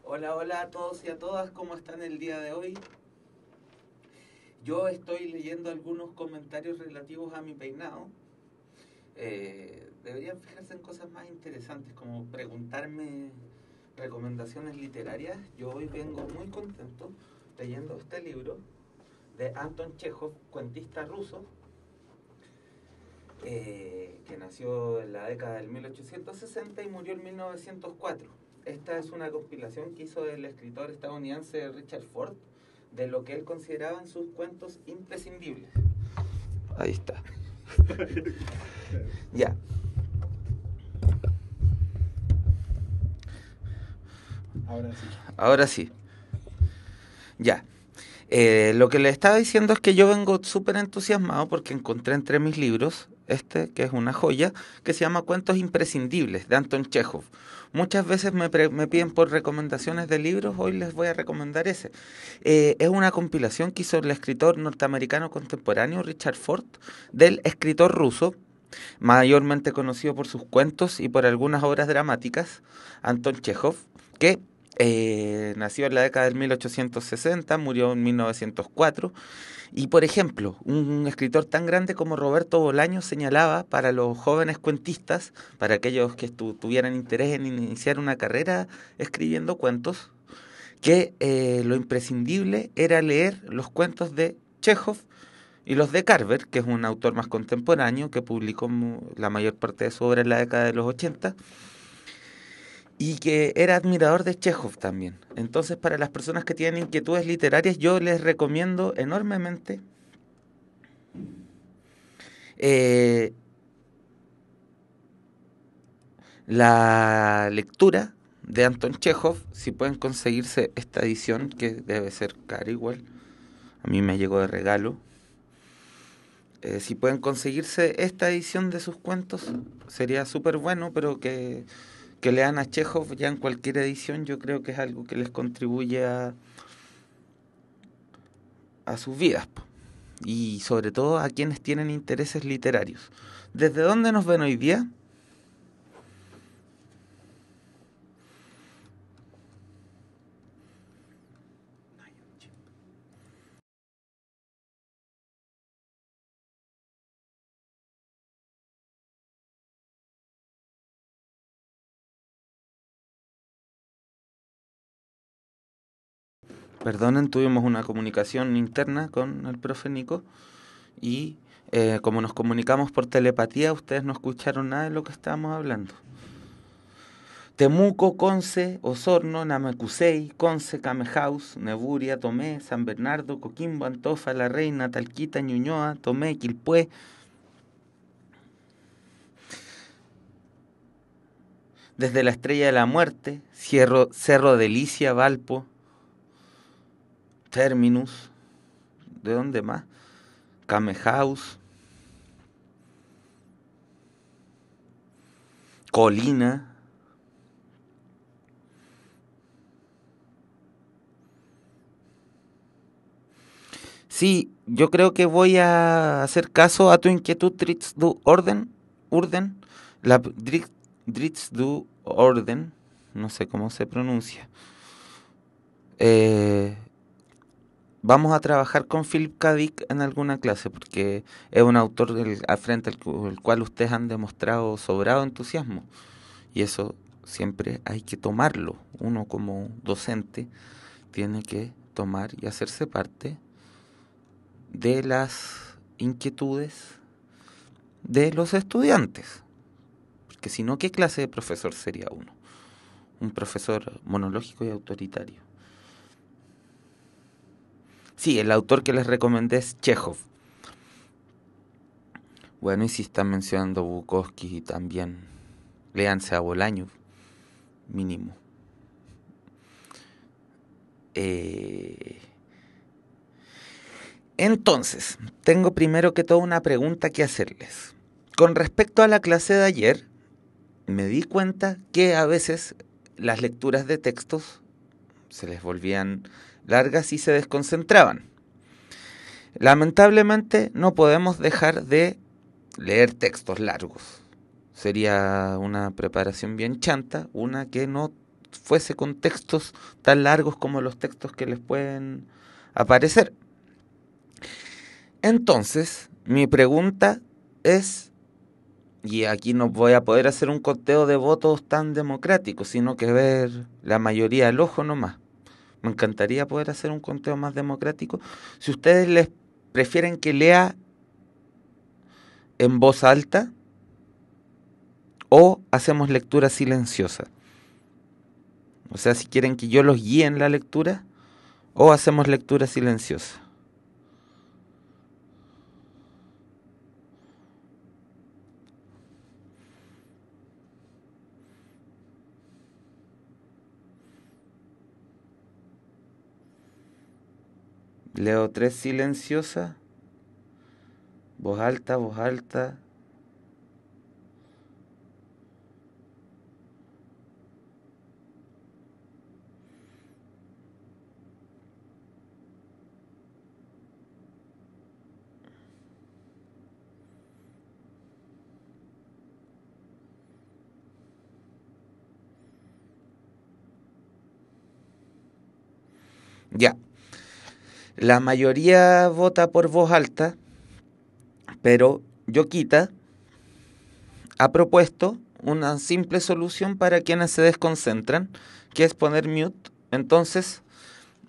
Hola, hola a todos y a todas, ¿cómo están el día de hoy? Yo estoy leyendo algunos comentarios relativos a mi peinado. Deberían fijarse en cosas más interesantes, como preguntarme recomendaciones literarias. Yo hoy vengo muy contento leyendo este libro de Anton Chekhov, cuentista ruso, que nació en la década del 1860 y murió en 1904. Esta es una compilación que hizo el escritor estadounidense Richard Ford de lo que él consideraba en sus cuentos imprescindibles. Ahí está. Ya. Ahora sí. Ahora sí. Ya. Lo que le estaba diciendo es que yo vengo súper entusiasmado porque encontré entre mis libros este, que es una joya, que se llama Cuentos Imprescindibles, de Anton Chekhov. Muchas veces me piden por recomendaciones de libros, hoy les voy a recomendar ese. Es una compilación que hizo el escritor norteamericano contemporáneo Richard Ford, del escritor ruso, mayormente conocido por sus cuentos y por algunas obras dramáticas, Anton Chekhov, que nació en la década del 1860, murió en 1904. Y por ejemplo, un escritor tan grande como Roberto Bolaño señalaba para los jóvenes cuentistas, para aquellos que tuvieran interés en iniciar una carrera escribiendo cuentos, que lo imprescindible era leer los cuentos de Chekhov y los de Carver, que es un autor más contemporáneo que publicó la mayor parte de su obra en la década de los 80 y que era admirador de Chekhov también. Entonces, para las personas que tienen inquietudes literarias, yo les recomiendo enormemente eh, la lectura de Anton Chekhov, si pueden conseguirse esta edición, que debe ser cara igual, a mí me llegó de regalo. Si pueden conseguirse esta edición de sus cuentos, sería súper bueno, pero que lean a Chekhov ya en cualquier edición, yo creo que es algo que les contribuye a sus vidas, po. Y sobre todo a quienes tienen intereses literarios. ¿Desde dónde nos ven hoy día? Perdonen, tuvimos una comunicación interna con el profe Nico y como nos comunicamos por telepatía, ustedes no escucharon nada de lo que estábamos hablando. Temuco, Conce, Osorno, Namekusei, Conce, Camejaus, Neburia, Tomé, San Bernardo, Coquimbo, Antofa, La Reina, Talquita, Ñuñoa, Tomé, Quilpué, desde la Estrella de la Muerte, Cerro Delicia, Valpo, Terminus, ¿de dónde más? Camejaus, Colina. Sí, yo creo que voy a hacer caso a tu inquietud, Dritz du Urden, la Dritz du Orden, no sé cómo se pronuncia. Eh, Vamos a trabajar con Philip K. Dick en alguna clase, porque es un autor al frente al cual ustedes han demostrado sobrado entusiasmo. Y eso siempre hay que tomarlo. Uno como docente tiene que tomar y hacerse parte de las inquietudes de los estudiantes. Porque si no, ¿qué clase de profesor sería uno? Un profesor monológico y autoritario. Sí, el autor que les recomendé es Chekhov. Bueno, y si están mencionando Bukowski también, léanse a Bolaño, mínimo. Eh... Entonces, tengo primero que todo una pregunta que hacerles. Con respecto a la clase de ayer, me di cuenta que a veces las lecturas de textos se les volvían largas y se desconcentraban. Lamentablemente no podemos dejar de leer textos largos. Sería una preparación bien chanta, una que no fuese con textos tan largos como los textos que les pueden aparecer. Entonces, mi pregunta es, y aquí no voy a poder hacer un conteo de votos tan democrático, sino que ver la mayoría al ojo nomás. Me encantaría poder hacer un conteo más democrático. Si ustedes les prefieren que lea en voz alta o hacemos lectura silenciosa. O sea, si quieren que yo los guíe en la lectura o hacemos lectura silenciosa. Leo 3 silenciosa. Voz alta, voz alta. Ya. La mayoría vota por voz alta, pero Yoquita ha propuesto una simple solución para quienes se desconcentran, que es poner mute. Entonces,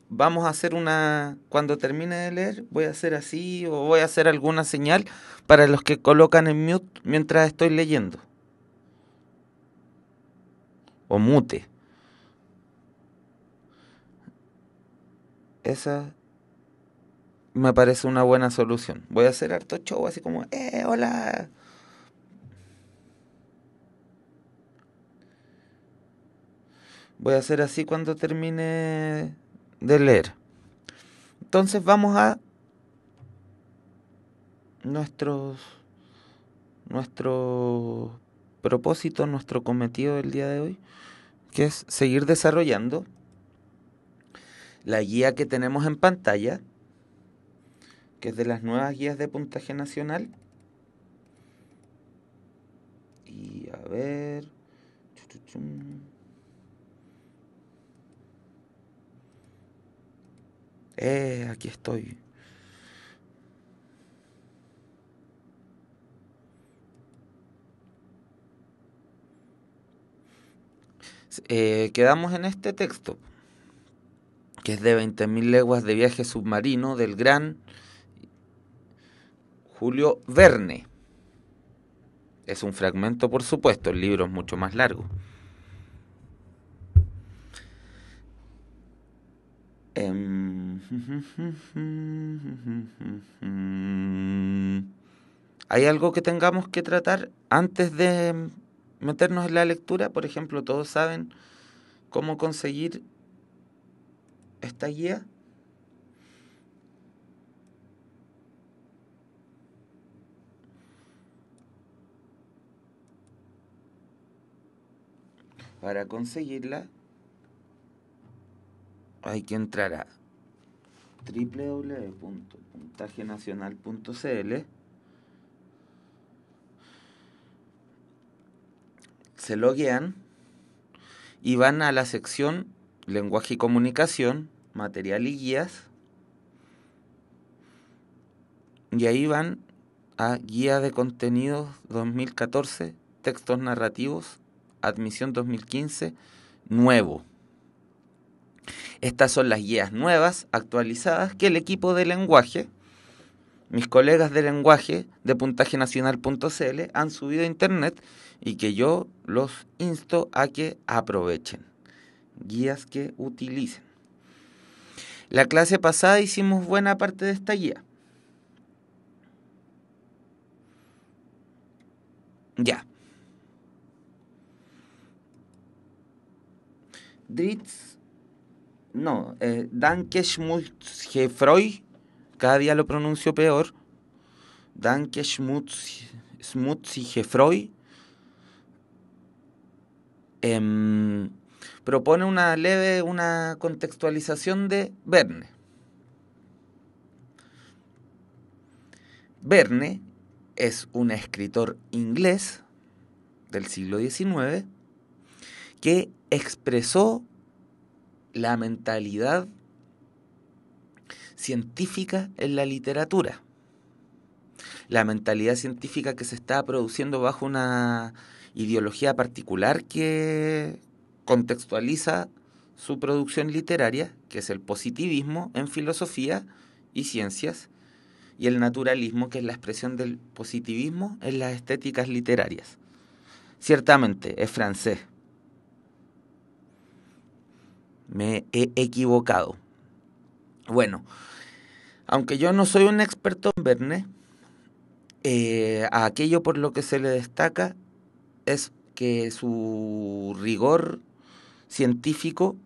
vamos a hacer una... Cuando termine de leer, voy a hacer así o voy a hacer alguna señal para los que colocan en mute mientras estoy leyendo. O mute. Esa me parece una buena solución. Voy a hacer harto show así como, hola. Voy a hacer así cuando termine de leer. Entonces vamos a nuestro propósito, nuestro cometido del día de hoy, que es seguir desarrollando la guía que tenemos en pantalla, que es de las nuevas guías de puntaje nacional. Y a ver... aquí estoy. Quedamos en este texto, que es de 20.000 leguas de viaje submarino del gran Julio Verne. Es un fragmento, por supuesto, el libro es mucho más largo. ¿Hay algo que tengamos que tratar antes de meternos en la lectura? Por ejemplo, ¿todos saben cómo conseguir esta guía? Para conseguirla hay que entrar a www.puntajenacional.cl. Se loguean y van a la sección Lenguaje y Comunicación, Material y Guías. Y ahí van a Guía de Contenidos 2014, Textos Narrativos, Admisión 2015, Nuevo. Estas son las guías nuevas, actualizadas, que el equipo de lenguaje, mis colegas de lenguaje de puntajenacional.cl han subido a internet y que yo los insto a que aprovechen. Guías que utilicen. La clase pasada hicimos buena parte de esta guía. Ya. Danke Schmutzgefreu, cada día lo pronuncio peor. Danke Schmutzgefreu. propone una contextualización de Verne. Verne es un escritor inglés del siglo XIX que expresó la mentalidad científica en la literatura. La mentalidad científica que se está produciendo bajo una ideología particular que contextualiza su producción literaria, que es el positivismo en filosofía y ciencias, y el naturalismo, que es la expresión del positivismo en las estéticas literarias. Ciertamente, es francés. Me he equivocado. Bueno, aunque yo no soy un experto en Verne, a aquello por lo que se le destaca es que su rigor científico,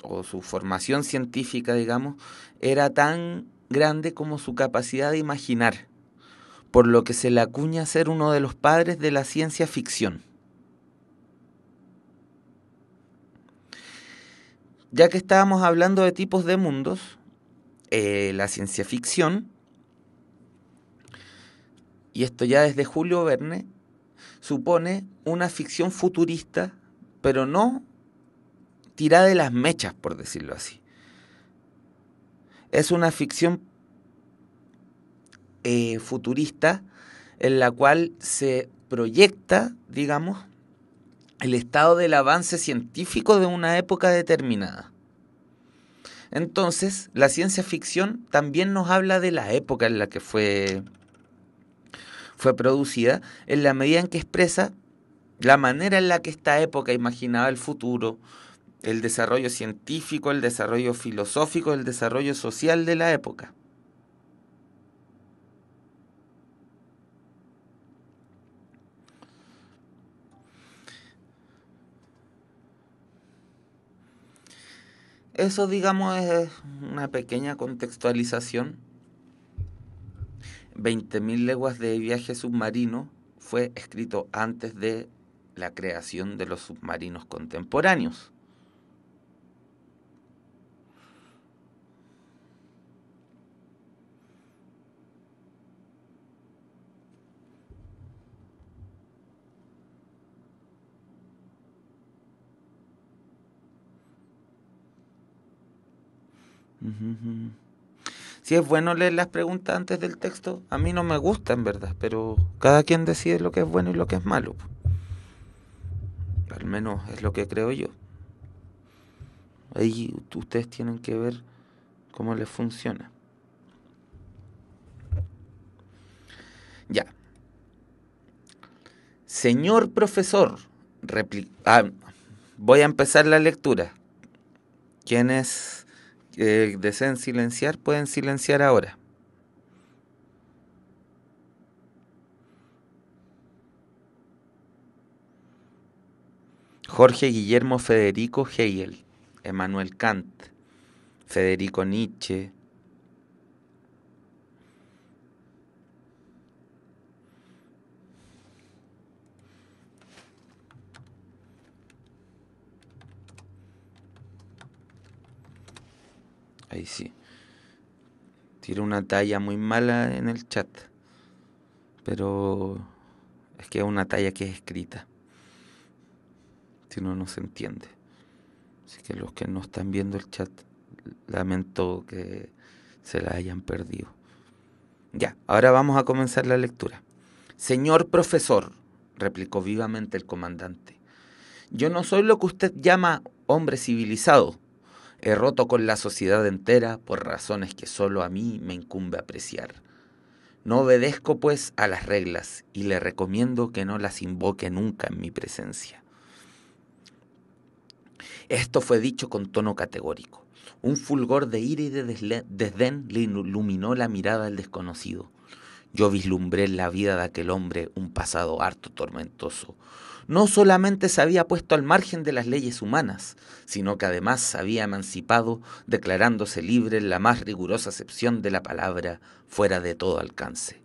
o su formación científica, digamos, era tan grande como su capacidad de imaginar, por lo que se le acuña ser uno de los padres de la ciencia ficción. Ya que estábamos hablando de tipos de mundos, la ciencia ficción, y esto ya desde Julio Verne, supone una ficción futurista, pero no tirada de las mechas, por decirlo así. Es una ficción futurista en la cual se proyecta, digamos, el estado del avance científico de una época determinada. Entonces, la ciencia ficción también nos habla de la época en la que fue producida, en la medida en que expresa la manera en la que esta época imaginaba el futuro, el desarrollo científico, el desarrollo filosófico, el desarrollo social de la época. Eso, digamos, es una pequeña contextualización. 20.000 leguas de viaje submarino fue escrito antes de la creación de los submarinos contemporáneos. Si es bueno leer las preguntas antes del texto, a mí no me gusta en verdad, pero cada quien decide lo que es bueno y lo que es malo. Al menos es lo que creo yo. Ahí ustedes tienen que ver cómo les funciona. Ya. Señor profesor, voy a empezar la lectura. Quienes deseen silenciar, pueden silenciar ahora. Jorge Guillermo Federico Hegel, Emmanuel Kant, Federico Nietzsche, ahí sí. Tiro una talla muy mala en el chat, pero es que es una talla que es escrita. Si no, no se entiende. Así que los que no están viendo el chat, lamento que se la hayan perdido. Ya, ahora vamos a comenzar la lectura. Señor profesor, replicó vivamente el comandante, yo no soy lo que usted llama hombre civilizado. He roto con la sociedad entera por razones que solo a mí me incumbe apreciar. No obedezco, pues, a las reglas y le recomiendo que no las invoque nunca en mi presencia. Esto fue dicho con tono categórico. Un fulgor de ira y de desdén le iluminó la mirada al desconocido. Yo vislumbré en la vida de aquel hombre un pasado harto tormentoso. No solamente se había puesto al margen de las leyes humanas, sino que además se había emancipado, declarándose libre en la más rigurosa acepción de la palabra, fuera de todo alcance.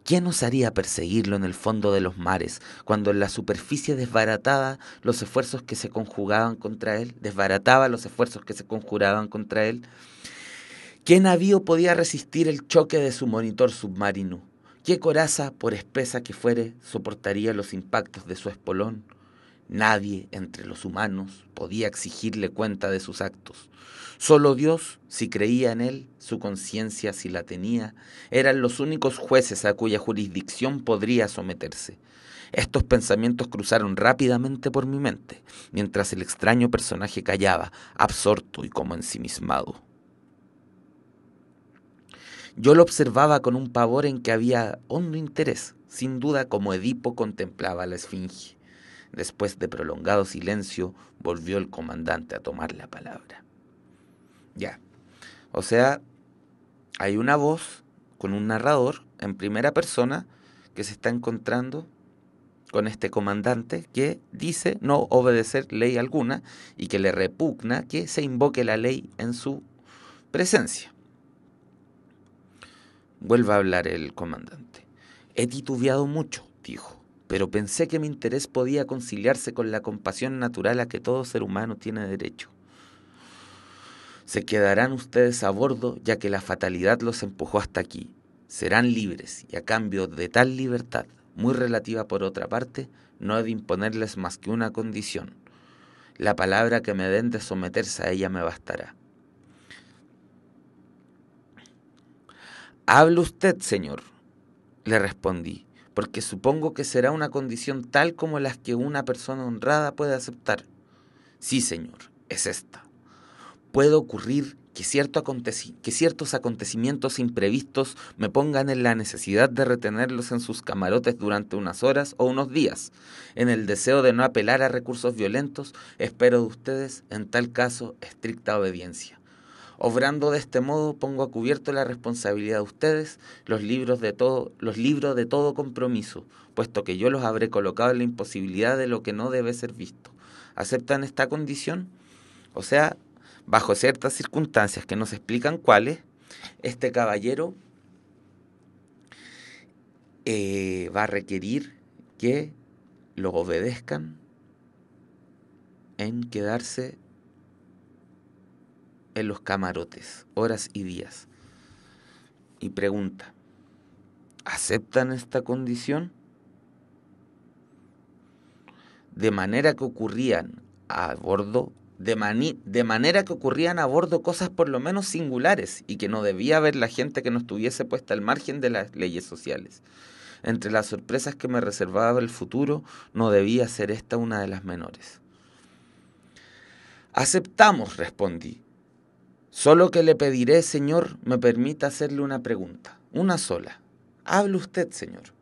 ¿Quién osaría perseguirlo en el fondo de los mares, cuando en la superficie desbarataba los esfuerzos que se conjuraban contra él? ¿Qué navío podía resistir el choque de su monitor submarino? ¿Qué coraza, por espesa que fuere, soportaría los impactos de su espolón? Nadie entre los humanos podía exigirle cuenta de sus actos. Solo Dios, si creía en él, su conciencia, si la tenía, eran los únicos jueces a cuya jurisdicción podría someterse. Estos pensamientos cruzaron rápidamente por mi mente, mientras el extraño personaje callaba, absorto y como ensimismado. Yo lo observaba con un pavor en que había hondo interés, sin duda como Edipo contemplaba a la esfinge. Después de prolongado silencio, volvió el comandante a tomar la palabra. Ya, o sea, hay una voz con un narrador en primera persona que se está encontrando con este comandante que dice no obedecer ley alguna y que le repugna que se invoque la ley en su presencia. Vuelve a hablar el comandante. He titubeado mucho, dijo, pero pensé que mi interés podía conciliarse con la compasión natural a que todo ser humano tiene derecho. Se quedarán ustedes a bordo, ya que la fatalidad los empujó hasta aquí. Serán libres, y a cambio de tal libertad, muy relativa por otra parte, no he de imponerles más que una condición. La palabra que me den de someterse a ella me bastará. «Hable usted, señor», le respondí, «porque supongo que será una condición tal como las que una persona honrada puede aceptar». «Sí, señor, es esta. Puede ocurrir que ciertos acontecimientos imprevistos me pongan en la necesidad de retenerlos en sus camarotes durante unas horas o unos días. En el deseo de no apelar a recursos violentos, espero de ustedes, en tal caso, estricta obediencia. Obrando de este modo, pongo a cubierto la responsabilidad de ustedes, los libro de todo compromiso, puesto que yo los habré colocado en la imposibilidad de lo que no debe ser visto. ¿Aceptan esta condición? O sea, bajo ciertas circunstancias que no se explican cuáles, este caballero va a requerir que lo obedezcan en quedarse en los camarotes, horas y días. Y pregunta, ¿aceptan esta condición? De manera que ocurrían a bordo cosas por lo menos singulares y que no debía haber la gente que no estuviese puesta al margen de las leyes sociales. Entre las sorpresas que me reservaba el futuro, no debía ser esta una de las menores. «Aceptamos», respondí. «Solo que le pediré, señor, me permita hacerle una pregunta, una sola. Hable usted, señor.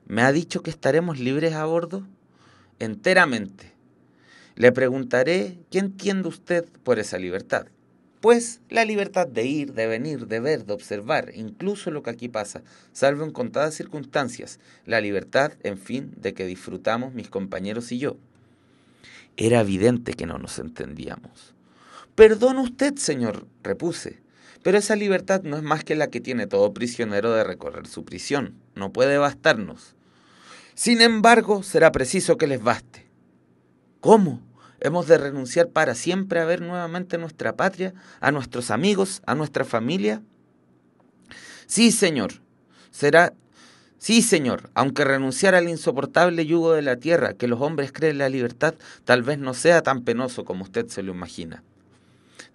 ¿Me ha dicho que estaremos libres a bordo?» «Enteramente. Le preguntaré qué entiende usted por esa libertad». «Pues la libertad de ir, de venir, de ver, de observar, incluso lo que aquí pasa, salvo en contadas circunstancias. La libertad, en fin, de que disfrutamos mis compañeros y yo». Era evidente que no nos entendíamos. «Perdone usted, señor», repuse, «pero esa libertad no es más que la que tiene todo prisionero de recorrer su prisión. No puede bastarnos». «Sin embargo, será preciso que les baste». «¿Cómo? ¿Hemos de renunciar para siempre a ver nuevamente nuestra patria, a nuestros amigos, a nuestra familia?» «Sí, señor. Sí, señor, aunque renunciar al insoportable yugo de la tierra que los hombres creen la libertad, tal vez no sea tan penoso como usted se lo imagina».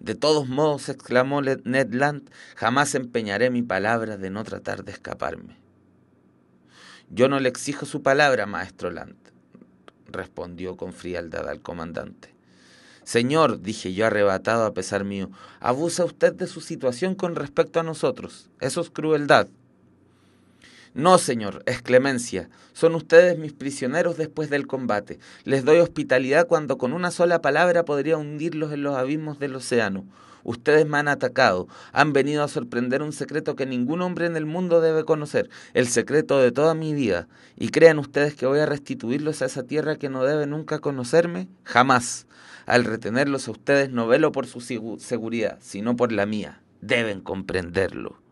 «De todos modos», exclamó Ned Land, «jamás empeñaré mi palabra de no tratar de escaparme». «Yo no le exijo su palabra, maestro Land», respondió con frialdad al comandante. «Señor», dije yo arrebatado a pesar mío, «abusa usted de su situación con respecto a nosotros. Eso es crueldad». «No, señor, es clemencia. Son ustedes mis prisioneros después del combate. Les doy hospitalidad cuando con una sola palabra podría hundirlos en los abismos del océano. Ustedes me han atacado, han venido a sorprender un secreto que ningún hombre en el mundo debe conocer, el secreto de toda mi vida. ¿Y crean ustedes que voy a restituirlos a esa tierra que no debe nunca conocerme? Jamás. Al retenerlos a ustedes no velo por su seguridad, sino por la mía. Deben comprenderlo».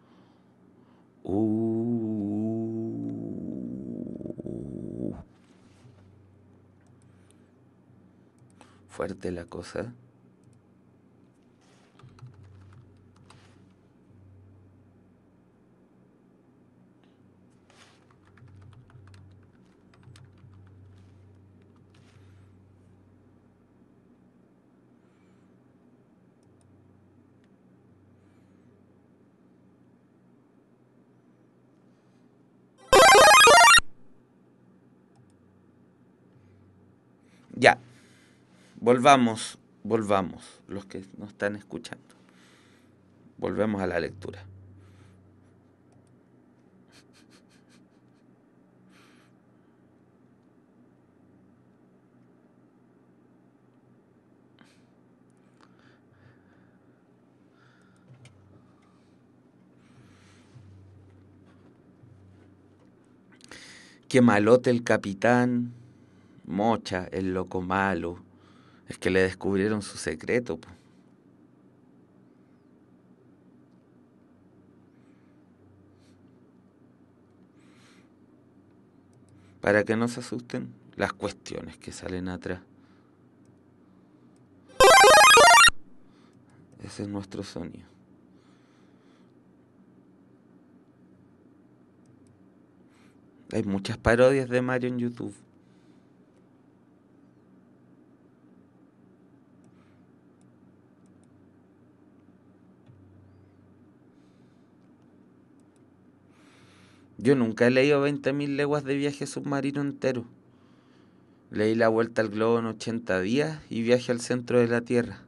Fuerte la cosa. Ya, volvamos, los que nos están escuchando. Volvemos a la lectura. Qué malote el capitán, mocha, el loco malo. Es que le descubrieron su secreto, po. Para que no se asusten las cuestiones que salen atrás. Ese es nuestro sonido. Hay muchas parodias de Mario en YouTube. Yo nunca he leído 20.000 leguas de viaje submarino entero. Leí La vuelta al globo en 80 días y Viaje al centro de la Tierra.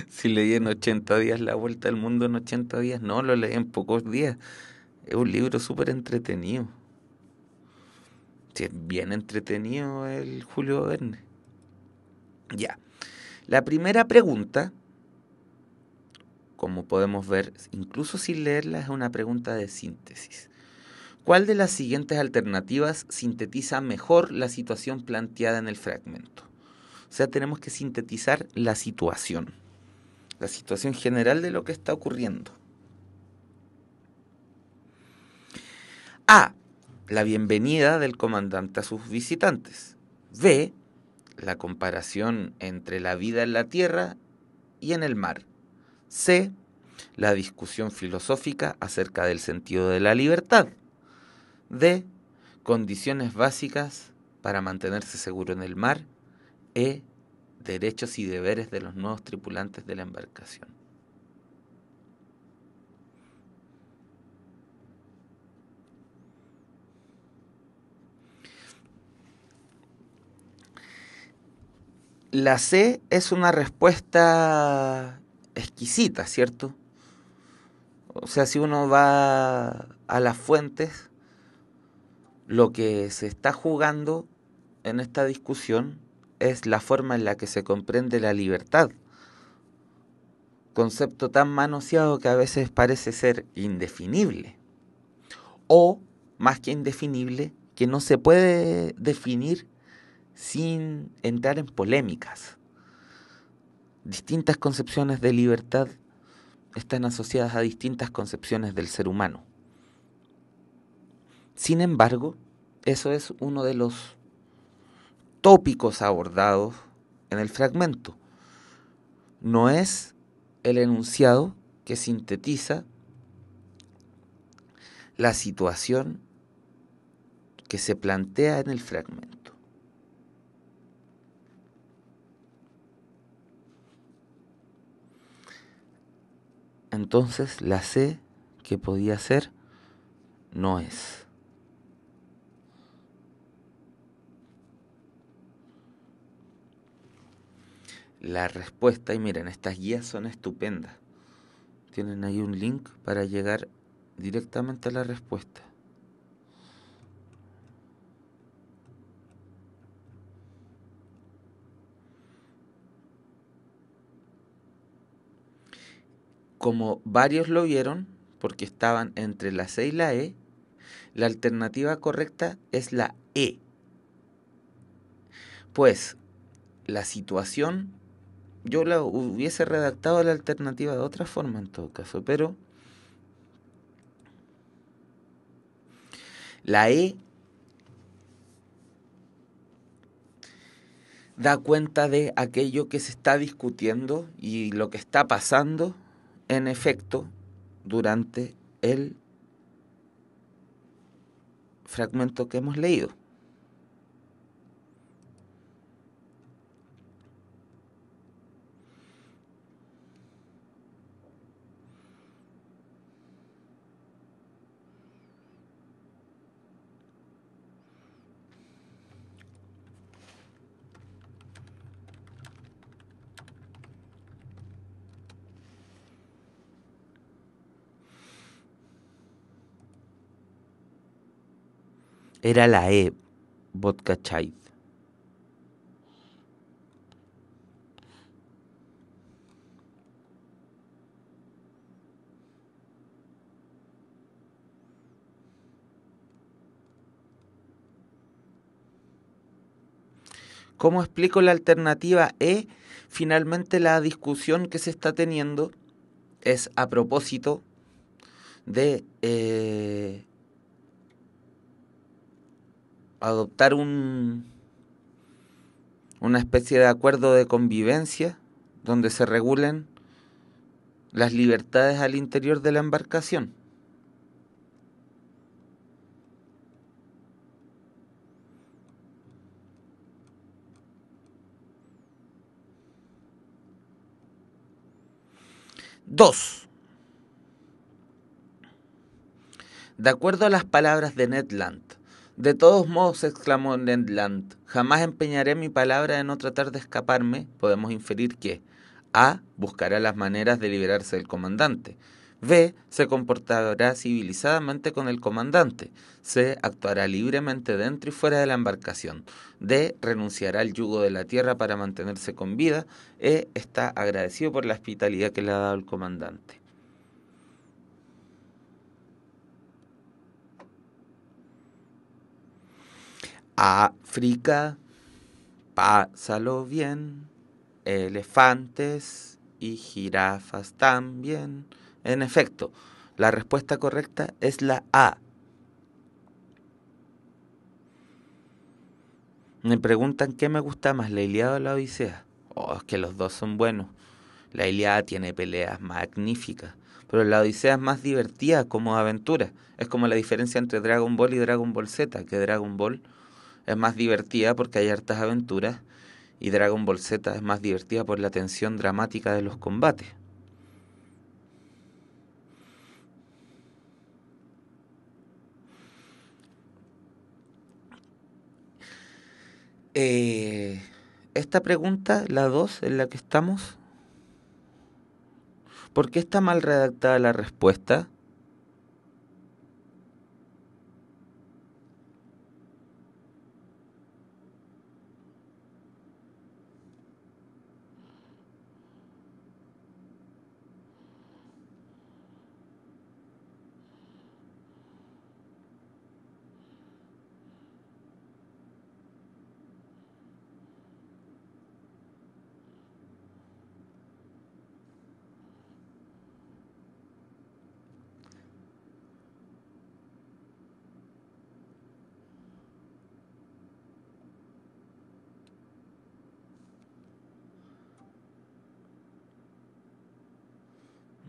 Si leí en 80 días La vuelta al mundo en 80 días, no, lo leí en pocos días. Es un libro súper entretenido. Sí, es bien entretenido el Julio Verne. Ya. La primera pregunta, como podemos ver, incluso sin leerla, es una pregunta de síntesis. ¿Cuál de las siguientes alternativas sintetiza mejor la situación planteada en el fragmento? O sea, tenemos que sintetizar la situación general de lo que está ocurriendo. A. La bienvenida del comandante a sus visitantes. B. La comparación entre la vida en la tierra y en el mar. C. La discusión filosófica acerca del sentido de la libertad. D. Condiciones básicas para mantenerse seguro en el mar. E. Derechos y deberes de los nuevos tripulantes de la embarcación. La C es una respuesta exquisita, ¿cierto? O sea, si uno va a las fuentes, lo que se está jugando en esta discusión es la forma en la que se comprende la libertad. Concepto tan manoseado que a veces parece ser indefinible. O, más que indefinible, que no se puede definir sin entrar en polémicas. Distintas concepciones de libertad están asociadas a distintas concepciones del ser humano. Sin embargo, eso es uno de los tópicos abordados en el fragmento. No es el enunciado que sintetiza la situación que se plantea en el fragmento. Entonces la C que podía ser no es. La respuesta, y miren, estas guías son estupendas. Tienen ahí un link para llegar directamente a la respuesta. Como varios lo vieron, porque estaban entre la C y la E, la alternativa correcta es la E. Pues la situación, yo la hubiese redactado la alternativa de otra forma en todo caso, pero la E da cuenta de aquello que se está discutiendo y lo que está pasando en efecto durante el fragmento que hemos leído. Era la E, vodka chai. ¿Cómo explico la alternativa E? Finalmente la discusión que se está teniendo es a propósito de adoptar una especie de acuerdo de convivencia donde se regulen las libertades al interior de la embarcación. Dos. De acuerdo a las palabras de Ned Land, de todos modos, exclamó Ned Land, jamás empeñaré mi palabra en no tratar de escaparme. Podemos inferir que A. buscará las maneras de liberarse del comandante. B. se comportará civilizadamente con el comandante. C. actuará libremente dentro y fuera de la embarcación. D. renunciará al yugo de la tierra para mantenerse con vida. E. está agradecido por la hospitalidad que le ha dado el comandante. África, pásalo bien, elefantes y jirafas también. En efecto, la respuesta correcta es la A. Me preguntan qué me gusta más, la Ilíada o la Odisea. Oh, es que los dos son buenos. La Ilíada tiene peleas magníficas, pero la Odisea es más divertida como aventura. Es como la diferencia entre Dragon Ball y Dragon Ball Z, que Dragon Ball es más divertida porque hay hartas aventuras y Dragon Ball Z es más divertida por la tensión dramática de los combates. Eh, esta pregunta, la 2 en la que estamos, ¿por qué está mal redactada la respuesta?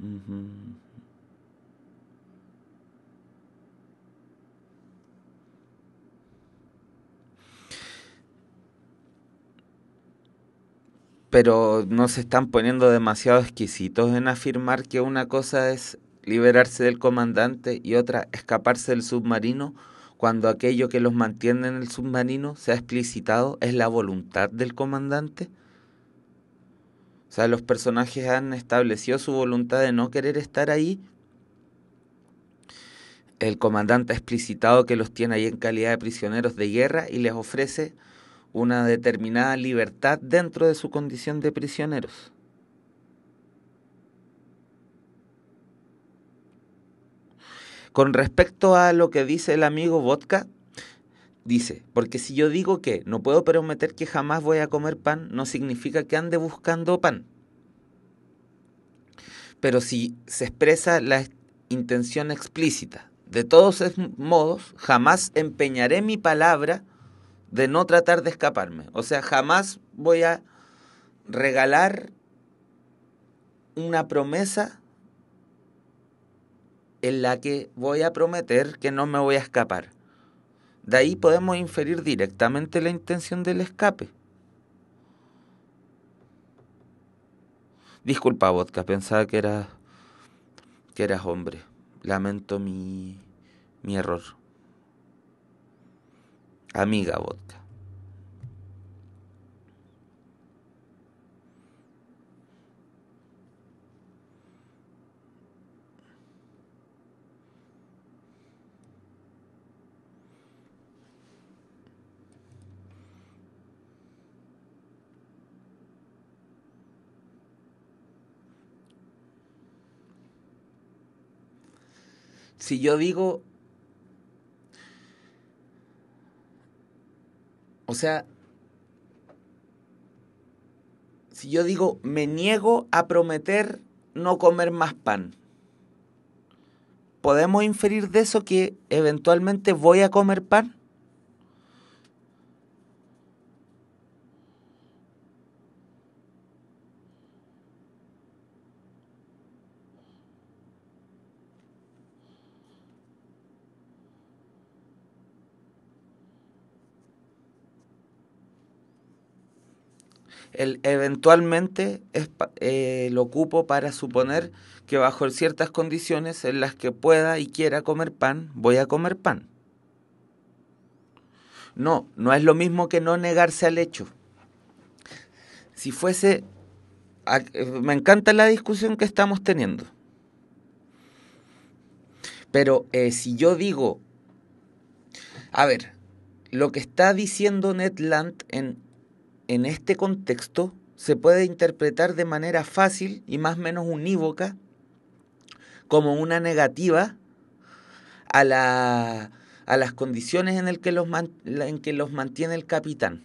Ujú. Pero no se están poniendo demasiado exquisitos en afirmar que una cosa es liberarse del comandante y otra escaparse del submarino, cuando aquello que los mantiene en el submarino se ha explicitado es la voluntad del comandante. O sea, los personajes han establecido su voluntad de no querer estar ahí. El comandante ha explicitado que los tiene ahí en calidad de prisioneros de guerra y les ofrece una determinada libertad dentro de su condición de prisioneros. Con respecto a lo que dice el amigo Vodka, Dice, porque si yo digo que no puedo prometer que jamás voy a comer pan, no significa que ande buscando pan. Pero si se expresa la intención explícita, de todos modos, jamás empeñaré mi palabra de no tratar de escaparme. O sea, jamás voy a regalar una promesa en la que voy a prometer que no me voy a escapar. De ahí podemos inferir directamente la intención del escape. Disculpa, vodka, pensaba que eras hombre. Lamento mi error. Amiga vodka. Si yo digo, o sea, si yo digo, me niego a prometer no comer más pan, ¿podemos inferir de eso que eventualmente voy a comer pan? El eventualmente lo ocupo para suponer que bajo ciertas condiciones en las que pueda y quiera comer pan, voy a comer pan. No, no es lo mismo que no negarse al hecho. Si fuese... Me encanta la discusión que estamos teniendo. Pero si yo digo... A ver, lo que está diciendo Ned Land en este contexto se puede interpretar de manera fácil y más o menos unívoca como una negativa a las condiciones en que los mantiene el capitán.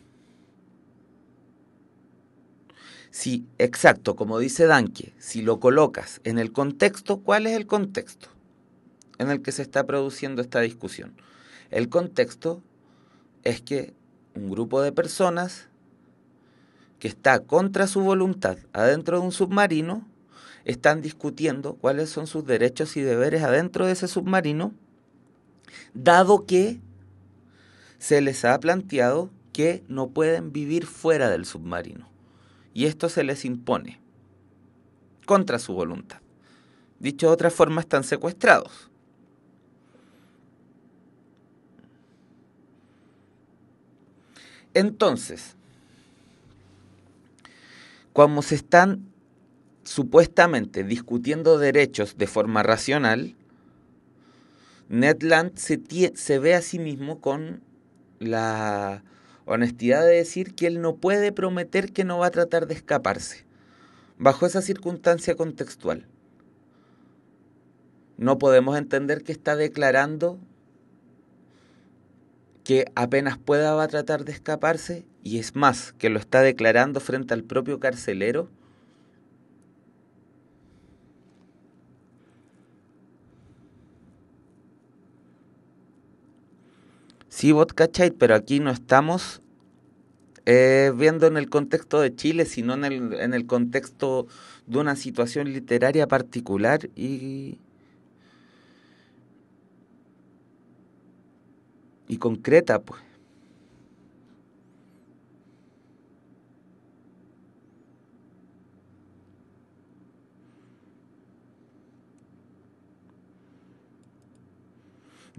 Si, exacto, como dice Danke, si lo colocas en el contexto, ¿cuál es el contexto en el que se está produciendo esta discusión? El contexto es que un grupo de personas que está contra su voluntad adentro de un submarino están discutiendo cuáles son sus derechos y deberes adentro de ese submarino, dado que se les ha planteado que no pueden vivir fuera del submarino. Y esto se les impone contra su voluntad. Dicho de otra forma, están secuestrados. Entonces, como se están supuestamente discutiendo derechos de forma racional, Ned Land se ve a sí mismo con la honestidad de decir que él no puede prometer que no va a tratar de escaparse, bajo esa circunstancia contextual. No podemos entender que está declarando que apenas pueda va a tratar de escaparse, y es más, que lo está declarando frente al propio carcelero. Sí, vos cachai, pero aquí no estamos viendo en el contexto de Chile, sino en el contexto de una situación literaria particular y concreta, pues.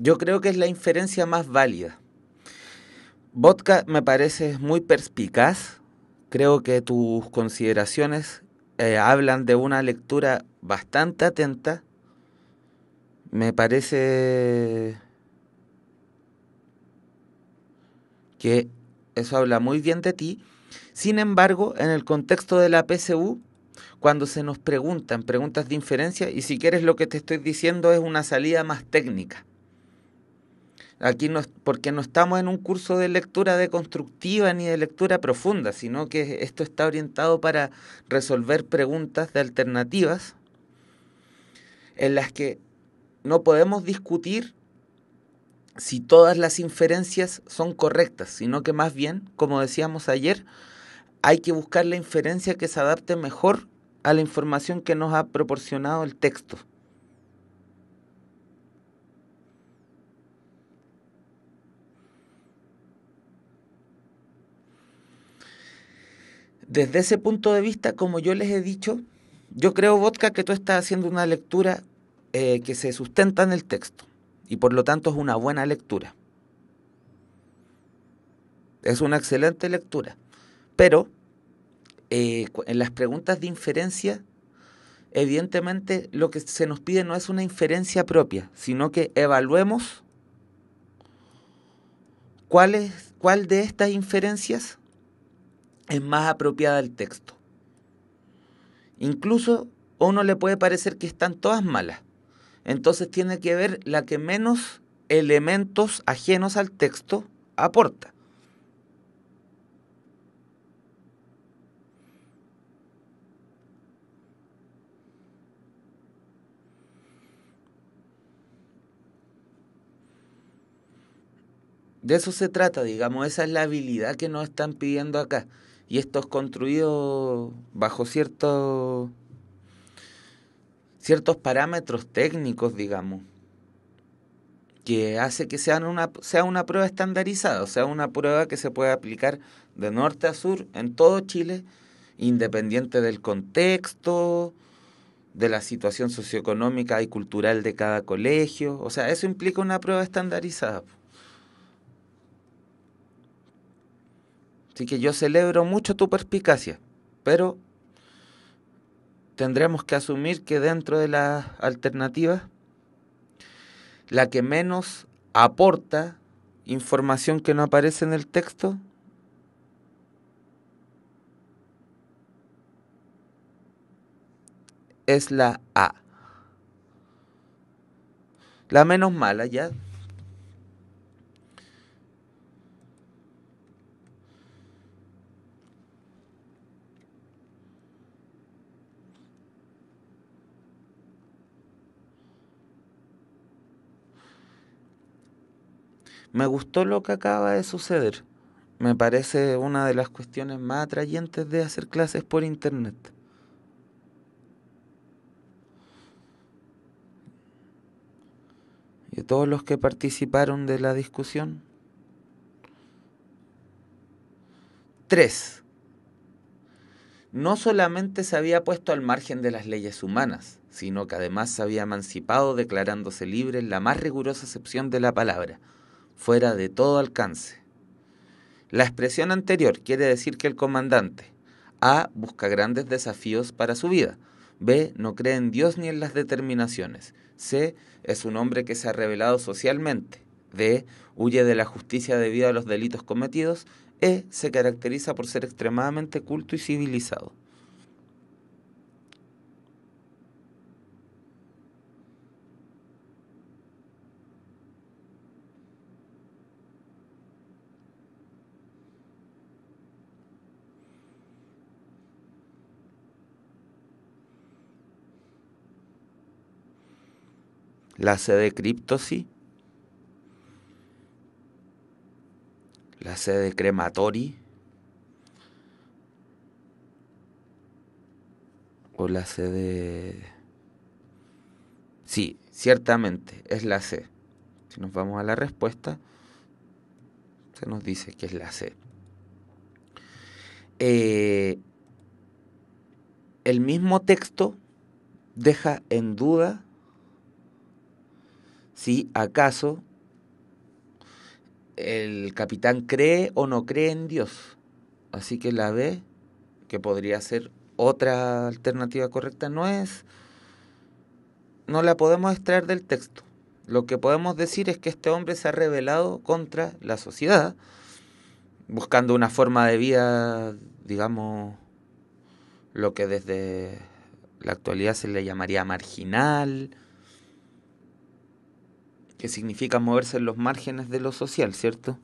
Yo creo que es la inferencia más válida. Vodka me parece muy perspicaz. Creo que tus consideraciones hablan de una lectura bastante atenta. Me parece que eso habla muy bien de ti. Sin embargo, en el contexto de la PSU, cuando se nos preguntan preguntas de inferencia, y si quieres lo que te estoy diciendo es una salida más técnica. Aquí no, porque no estamos en un curso de lectura deconstructiva ni de lectura profunda, sino que esto está orientado para resolver preguntas de alternativas en las que no podemos discutir si todas las inferencias son correctas, sino que más bien, como decíamos ayer, hay que buscar la inferencia que se adapte mejor a la información que nos ha proporcionado el texto. Desde ese punto de vista, como yo les he dicho, yo creo, Vodka, que tú estás haciendo una lectura que se sustenta en el texto y por lo tanto es una buena lectura. Es una excelente lectura. Pero en las preguntas de inferencia, evidentemente lo que se nos pide no es una inferencia propia, sino que evaluemos cuál de estas inferencias es más apropiada al texto. Incluso a uno le puede parecer que están todas malas. Entonces tiene que ver la que menos elementos ajenos al texto aporta. De eso se trata, digamos, esa es la habilidad que nos están pidiendo acá. Y esto es construido bajo ciertos parámetros técnicos, digamos, que hace que sea una prueba estandarizada, o sea, una prueba que se puede aplicar de norte a sur en todo Chile, independiente del contexto, de la situación socioeconómica y cultural de cada colegio. O sea, eso implica una prueba estandarizada. Así que yo celebro mucho tu perspicacia, pero tendremos que asumir que dentro de las alternativas, la que menos aporta información que no aparece en el texto es la A. La menos mala, ¿ya? Me gustó lo que acaba de suceder. Me parece una de las cuestiones más atrayentes de hacer clases por internet. Y todos los que participaron de la discusión. 3. No solamente se había puesto al margen de las leyes humanas, sino que además se había emancipado declarándose libre en la más rigurosa acepción de la palabra, fuera de todo alcance. La expresión anterior quiere decir que el comandante A busca grandes desafíos para su vida, B no cree en Dios ni en las determinaciones, C es un hombre que se ha rebelado socialmente, D huye de la justicia debido a los delitos cometidos, E se caracteriza por ser extremadamente culto y civilizado. La C de cripto sí, la C de crematori o la C de... Sí, ciertamente es la C. Si nos vamos a la respuesta, se nos dice que es la C. El mismo texto deja en duda si acaso el capitán cree o no cree en Dios. Así que la B, que podría ser otra alternativa correcta, no la podemos extraer del texto. Lo que podemos decir es que este hombre se ha rebelado contra la sociedad, buscando una forma de vida, digamos, lo que desde la actualidad se le llamaría marginal, que significa moverse en los márgenes de lo social, ¿cierto?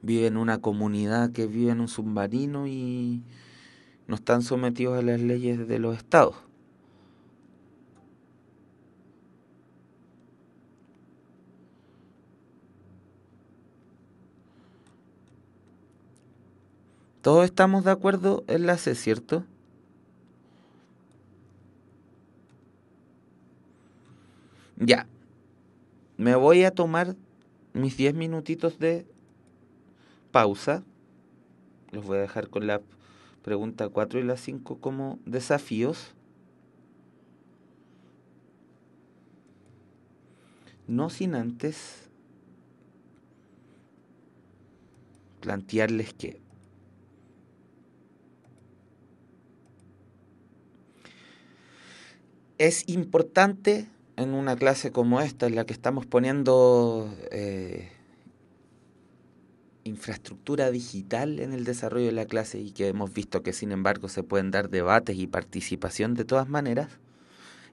Vive en una comunidad que vive en un submarino y no están sometidos a las leyes de los estados. Todos estamos de acuerdo en la C, ¿cierto? Ya, me voy a tomar mis 10 minutitos de pausa. Los voy a dejar con la pregunta 4 y la 5 como desafíos. No sin antes plantearles que es importante en una clase como esta, en la que estamos poniendo infraestructura digital en el desarrollo de la clase y que hemos visto que sin embargo se pueden dar debates y participación de todas maneras,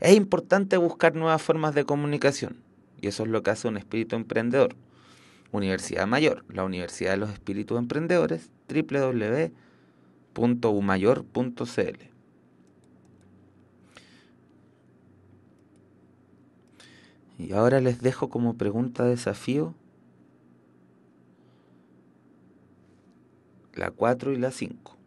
es importante buscar nuevas formas de comunicación. Y eso es lo que hace un espíritu emprendedor. Universidad Mayor, la Universidad de los Espíritus Emprendedores, www.umayor.cl. Y ahora les dejo como pregunta desafío la 4 y la 5.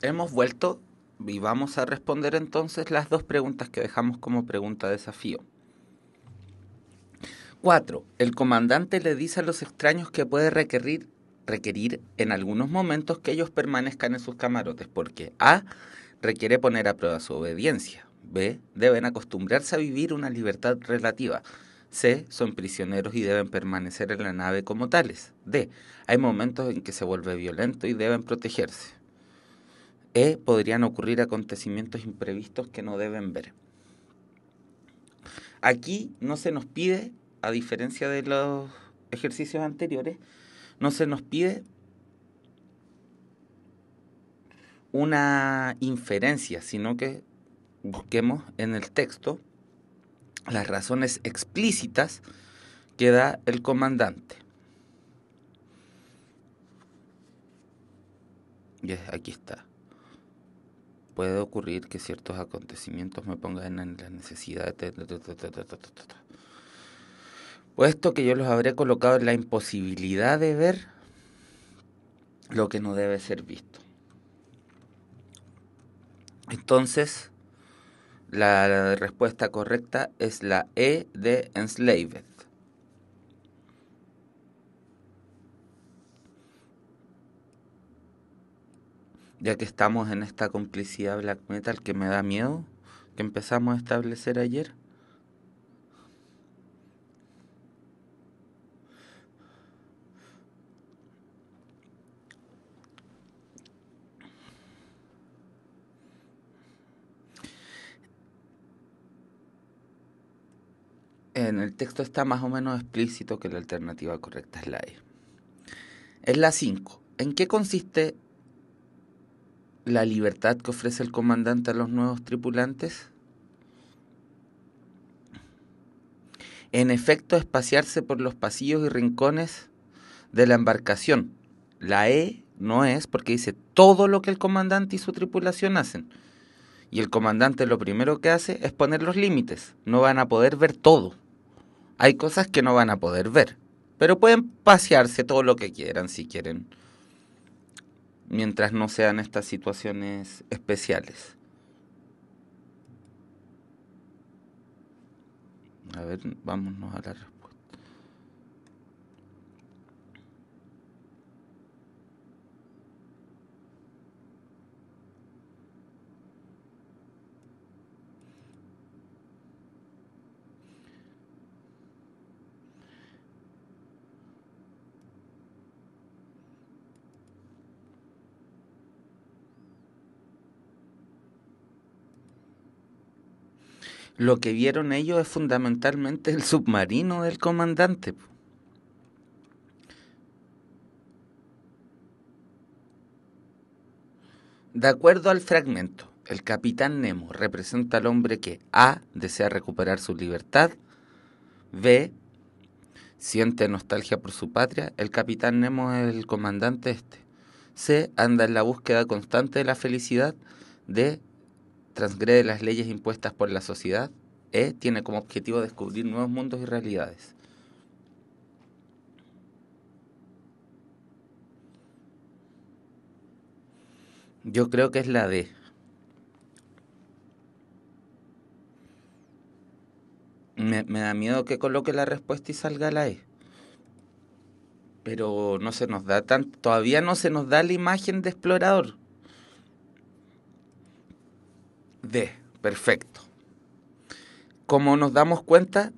Hemos vuelto y vamos a responder entonces las dos preguntas que dejamos como pregunta desafío. 4. El comandante le dice a los extraños que puede requerir en algunos momentos que ellos permanezcan en sus camarotes porque A. Requiere poner a prueba su obediencia. B. Deben acostumbrarse a vivir una libertad relativa. C. Son prisioneros y deben permanecer en la nave como tales. D. Hay momentos en que se vuelve violento y deben protegerse. E. Podrían ocurrir acontecimientos imprevistos que no deben ver. Aquí no se nos pide, a diferencia de los ejercicios anteriores, no se nos pide una inferencia, sino que busquemos en el texto las razones explícitas que da el comandante. Y aquí está. Puede ocurrir que ciertos acontecimientos me pongan en la necesidad de... Puesto que yo los habré colocado en la imposibilidad de ver lo que no debe ser visto. Entonces, la respuesta correcta es la E de enslaved. Ya que estamos en esta complicidad black metal que me da miedo, que empezamos a establecer ayer. En el texto está más o menos explícito que la alternativa correcta es la E. Es la 5. ¿En qué consiste la libertad que ofrece el comandante a los nuevos tripulantes? En efecto, es pasearse por los pasillos y rincones de la embarcación. La E no es porque dice todo lo que el comandante y su tripulación hacen. Y el comandante lo primero que hace es poner los límites. No van a poder ver todo. Hay cosas que no van a poder ver. Pero pueden pasearse todo lo que quieran si quieren. Mientras no sean estas situaciones especiales. A ver, vámonos a la respuesta. Lo que vieron ellos es fundamentalmente el submarino del comandante. De acuerdo al fragmento, el capitán Nemo representa al hombre que A. desea recuperar su libertad, B. siente nostalgia por su patria, el capitán Nemo es el comandante este, C. anda en la búsqueda constante de la felicidad, D. transgrede las leyes impuestas por la sociedad, E. tiene como objetivo descubrir nuevos mundos y realidades. Yo creo que es la D. Me da miedo que coloque la respuesta y salga la E. Pero no se nos da todavía no se nos da la imagen de explorador. D. Perfecto. Como nos damos cuenta,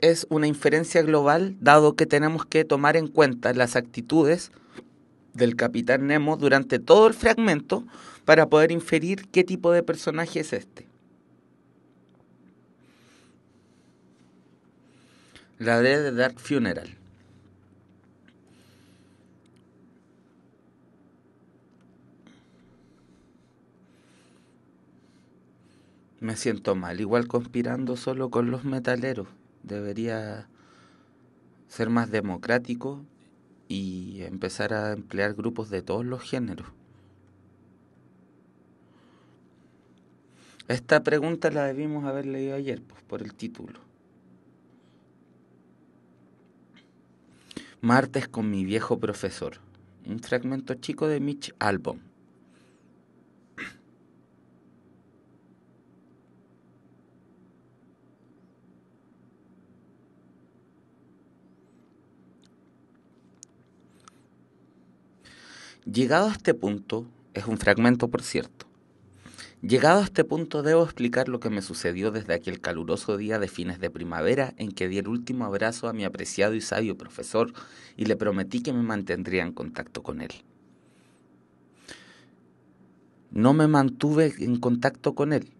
es una inferencia global, dado que tenemos que tomar en cuenta las actitudes del capitán Nemo durante todo el fragmento para poder inferir qué tipo de personaje es este. La D de Dark Funeral. Me siento mal, igual conspirando solo con los metaleros. Debería ser más democrático y empezar a emplear grupos de todos los géneros. Esta pregunta la debimos haber leído ayer, pues, por el título. Martes con mi viejo profesor. Un fragmento chico de Mitch Albom. Llegado a este punto, es un fragmento por cierto, llegado a este punto debo explicar lo que me sucedió desde aquel caluroso día de fines de primavera en que di el último abrazo a mi apreciado y sabio profesor y le prometí que me mantendría en contacto con él. No me mantuve en contacto con él.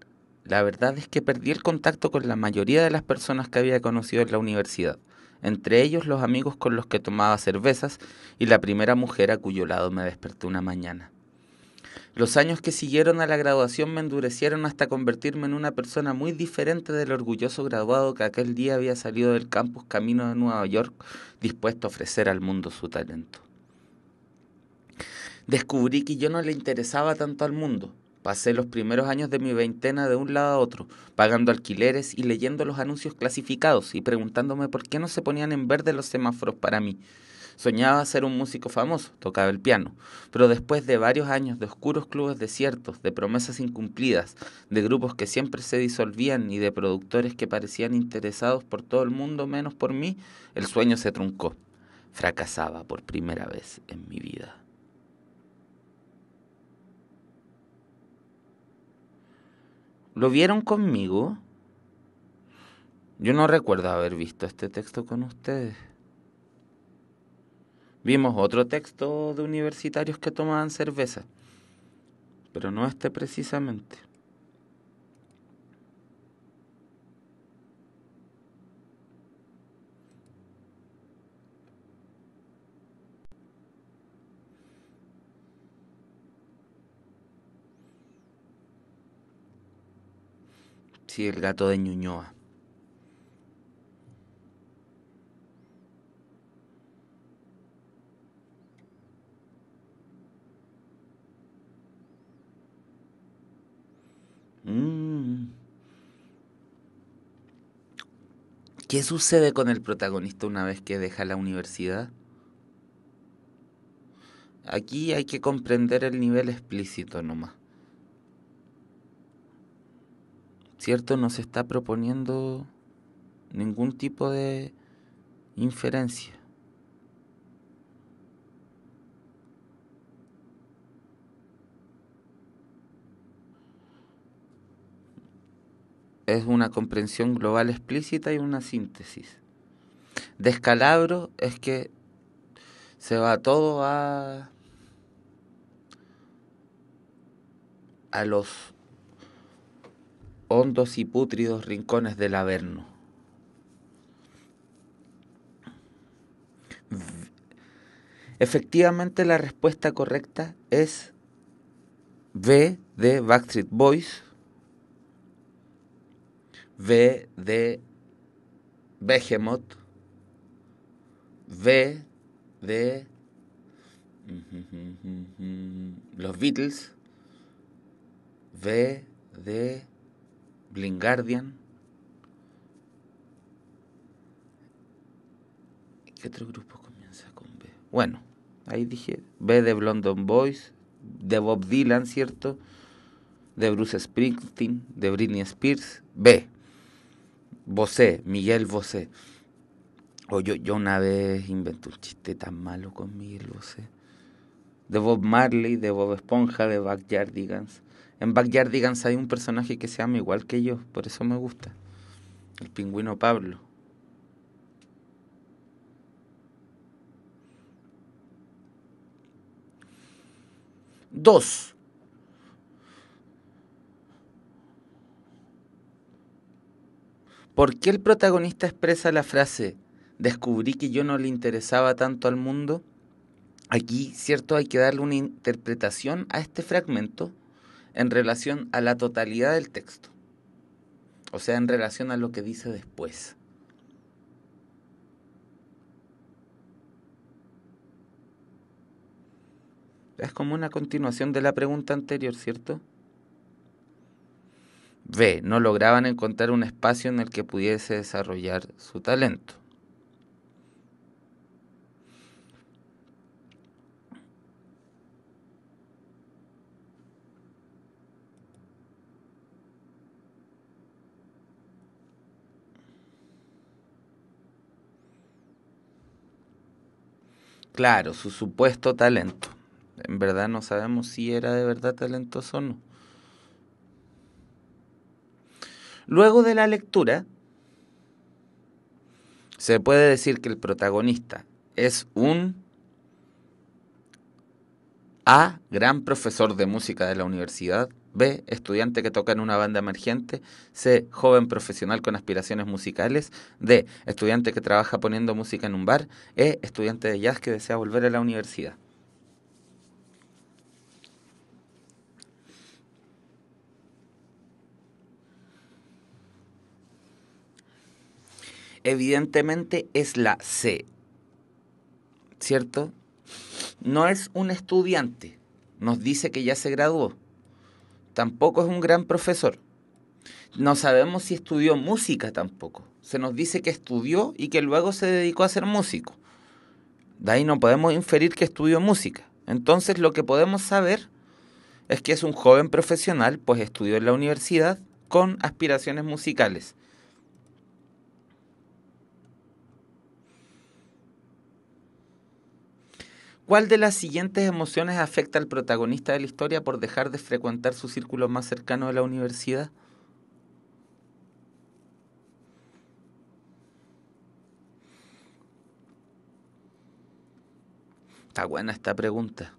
La verdad es que perdí el contacto con la mayoría de las personas que había conocido en la universidad, entre ellos los amigos con los que tomaba cervezas y la primera mujer a cuyo lado me desperté una mañana. Los años que siguieron a la graduación me endurecieron hasta convertirme en una persona muy diferente del orgulloso graduado que aquel día había salido del campus camino de Nueva York, dispuesto a ofrecer al mundo su talento. Descubrí que yo no le interesaba tanto al mundo. Pasé los primeros años de mi veintena de un lado a otro, pagando alquileres y leyendo los anuncios clasificados y preguntándome por qué no se ponían en verde los semáforos para mí. Soñaba ser un músico famoso, tocaba el piano, pero después de varios años de oscuros clubes desiertos, de promesas incumplidas, de grupos que siempre se disolvían y de productores que parecían interesados por todo el mundo menos por mí, el sueño se truncó. Fracasaba por primera vez en mi vida. ¿Lo vieron conmigo? Yo no recuerdo haber visto este texto con ustedes. Vimos otro texto de universitarios que tomaban cerveza, pero no este precisamente. Sí, el gato de Ñuñoa. ¿Qué sucede con el protagonista una vez que deja la universidad? Aquí hay que comprender el nivel explícito nomás. ¿Cierto? No se está proponiendo ningún tipo de inferencia. Es una comprensión global explícita y una síntesis. Descalabro es que se va todo a los hondos y pútridos rincones del Averno. Efectivamente, la respuesta correcta es B de Backstreet Boys, V de Behemoth, V de los Beatles, V de Blind Guardian. ¿Qué otro grupo comienza con B? Bueno, ahí dije B de London Boys, de Bob Dylan, ¿cierto? De Bruce Springsteen, de Britney Spears. B. Bosé, Miguel Bosé. Yo una vez inventé un chiste tan malo con Miguel Bosé. De Bob Marley, de Bob Esponja, de Backyardigans. En Backyardigans hay un personaje que se llama igual que yo, por eso me gusta. El pingüino Pablo. Dos. ¿Por qué el protagonista expresa la frase descubrí que yo no le interesaba tanto al mundo? Aquí, cierto, hay que darle una interpretación a este fragmento en relación a la totalidad del texto. O sea, en relación a lo que dice después. Es como una continuación de la pregunta anterior, ¿cierto? B. No lograban encontrar un espacio en el que pudiese desarrollar su talento. Claro, su supuesto talento. En verdad no sabemos si era de verdad talentoso o no. Luego de la lectura, se puede decir que el protagonista es un A, gran profesor de música de la universidad; B, estudiante que toca en una banda emergente; C, joven profesional con aspiraciones musicales; D, estudiante que trabaja poniendo música en un bar; E, estudiante de jazz que desea volver a la universidad. Evidentemente es la C, ¿cierto? No es un estudiante, nos dice que ya se graduó. Tampoco es un gran profesor. No sabemos si estudió música tampoco. Se nos dice que estudió y que luego se dedicó a ser músico. De ahí no podemos inferir que estudió música. Entonces lo que podemos saber es que es un joven profesional, pues estudió en la universidad con aspiraciones musicales. ¿Cuál de las siguientes emociones afecta al protagonista de la historia por dejar de frecuentar su círculo más cercano de la universidad? Está buena esta pregunta.